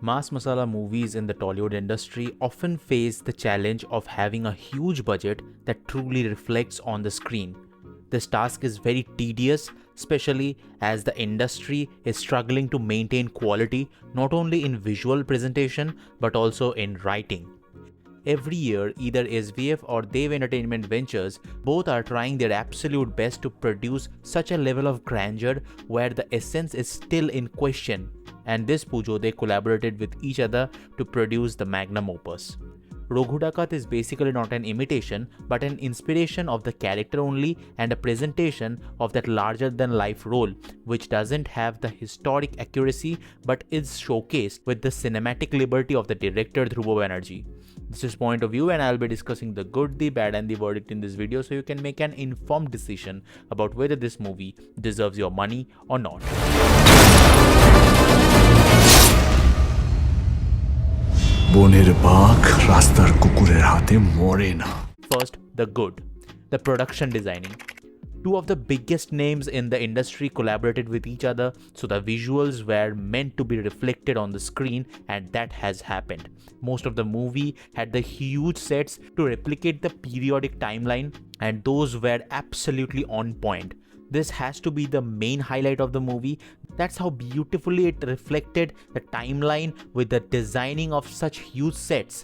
Mass masala movies in the Tollywood industry often face the challenge of having a huge budget that truly reflects on the screen. This task is very tedious, especially as the industry is struggling to maintain quality not only in visual presentation but also in writing. Every year, either SVF or Dev Entertainment Ventures both are trying their absolute best to produce such a level of grandeur where the essence is still in question. And this Pujo, they collaborated with each other to produce the magnum opus. RAGHU DAKAT is basically not an imitation but an inspiration of the character only and a presentation of that larger than life role, which doesn't have the historic accuracy but is showcased with the cinematic liberty of the director Dhruva Banerjee. This is point of view and I'll be discussing the good, the bad and the verdict in this video so you can make an informed decision about whether this movie deserves your money or not. First, the good. The production designing. Two of the biggest names in the industry collaborated with each other, so the visuals were meant to be reflected on the screen, and that has happened. Most of the movie had the huge sets to replicate the periodic timeline, and those were absolutely on point. This has to be the main highlight of the movie. That's how beautifully it reflected the timeline with the designing of such huge sets.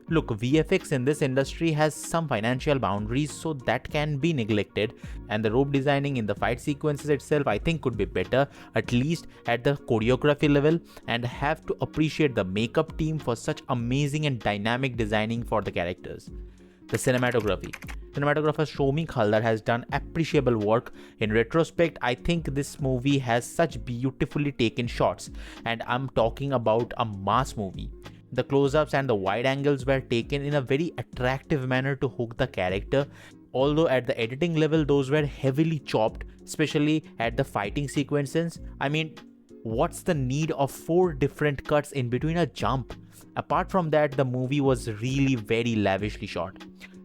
Look, VFX in this industry has some financial boundaries, so that can be neglected, and the rope designing in the fight sequences itself I think could be better, at least at the choreography level, and have to appreciate the makeup team for such amazing and dynamic designing for the characters. The cinematography. Cinematographer Shomi Khaldar has done appreciable work. In retrospect, I think this movie has such beautifully taken shots, and I'm talking about a mass movie. The close-ups and the wide angles were taken in a very attractive manner to hook the character, although at the editing level those were heavily chopped, especially at the fighting sequences. I mean, what's the need of 4 different cuts in between a jump? Apart from that, the movie was really very lavishly shot.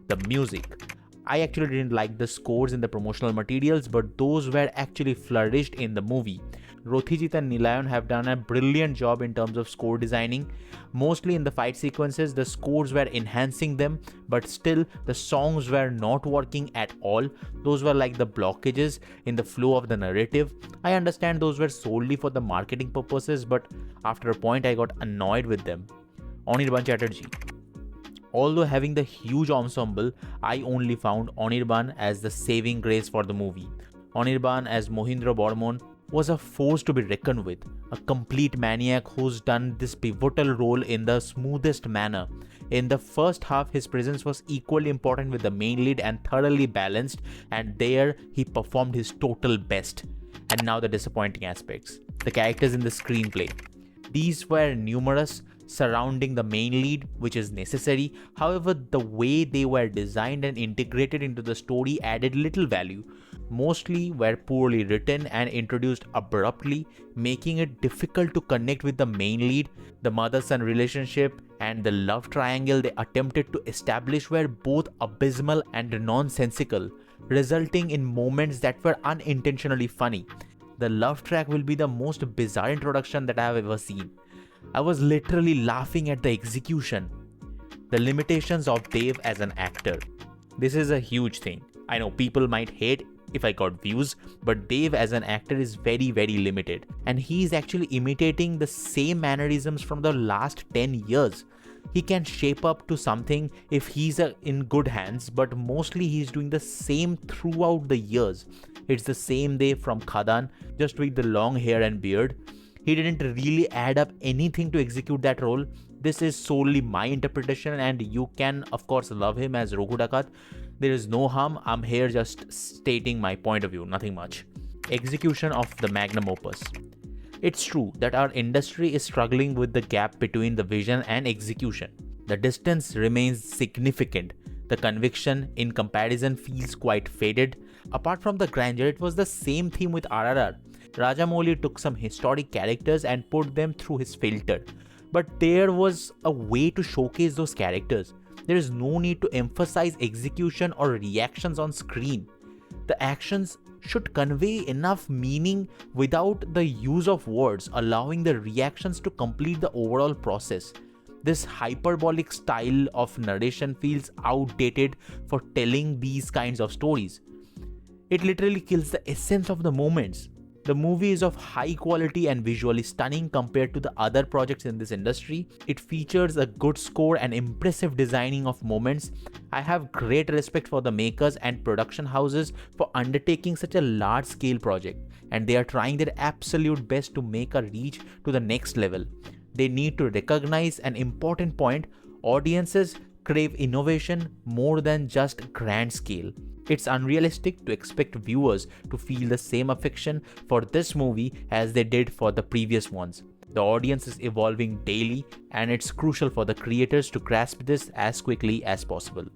The music. I actually didn't like the scores in the promotional materials, but those were actually flourished in the movie. Rothijit and Nilayan have done a brilliant job in terms of score designing. Mostly in the fight sequences, the scores were enhancing them, but still the songs were not working at all. Those were like the blockages in the flow of the narrative. I understand those were solely for the marketing purposes, but after a point I got annoyed with them. Anirban Chatterjee. Although having the huge ensemble, I only found Anirban as the saving grace for the movie. Anirban as Mohindra Bormon was a force to be reckoned with, a complete maniac who's done this pivotal role in the smoothest manner. In the first half, his presence was equally important with the main lead and thoroughly balanced, and there he performed his total best. And now the disappointing aspects. The characters in the screenplay. These were numerous, surrounding the main lead, which is necessary. However, the way they were designed and integrated into the story added little value. Mostly were poorly written and introduced abruptly, making it difficult to connect with the main lead. The mother-son relationship and the love triangle they attempted to establish were both abysmal and nonsensical, resulting in moments that were unintentionally funny. The love track will be the most bizarre introduction that I have ever seen. I was literally laughing at the execution. The limitations of Dev as an actor. This is a huge thing. I know people might hate if I got views, but Dev as an actor is very limited. And he's actually imitating the same mannerisms from the last 10 years. He can shape up to something if he's in good hands, but mostly he's doing the same throughout the years. It's the same Dev from Khadan, just with the long hair and beard. He didn't really add up anything to execute that role. This is solely my interpretation, and you can of course love him as RAGHU DAKAT. There is no harm. I'm here just stating my point of view, nothing much. Execution of the magnum opus. It's true that our industry is struggling with the gap between the vision and execution. The distance remains significant. The conviction in comparison feels quite faded. Apart from the grandeur, it was the same theme with RRR. Rajamouli took some historic characters and put them through his filter. But there was a way to showcase those characters. There is no need to emphasize execution or reactions on screen. The actions should convey enough meaning without the use of words, allowing the reactions to complete the overall process. This hyperbolic style of narration feels outdated for telling these kinds of stories. It literally kills the essence of the moments. The movie is of high quality and visually stunning compared to the other projects in this industry. It features a good score and impressive designing of moments. I have great respect for the makers and production houses for undertaking such a large scale project, and they are trying their absolute best to make a reach to the next level. They need to recognize an important point: audiences crave innovation more than just grand scale. It's unrealistic to expect viewers to feel the same affection for this movie as they did for the previous ones. The audience is evolving daily, and it's crucial for the creators to grasp this as quickly as possible.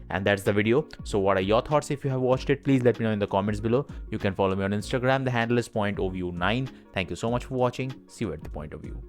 And that's the video. So what are your thoughts? If you have watched it, please let me know in the comments below. You can follow me on Instagram. The handle is pointofu9. Thank you so much for watching. See you at the point of view.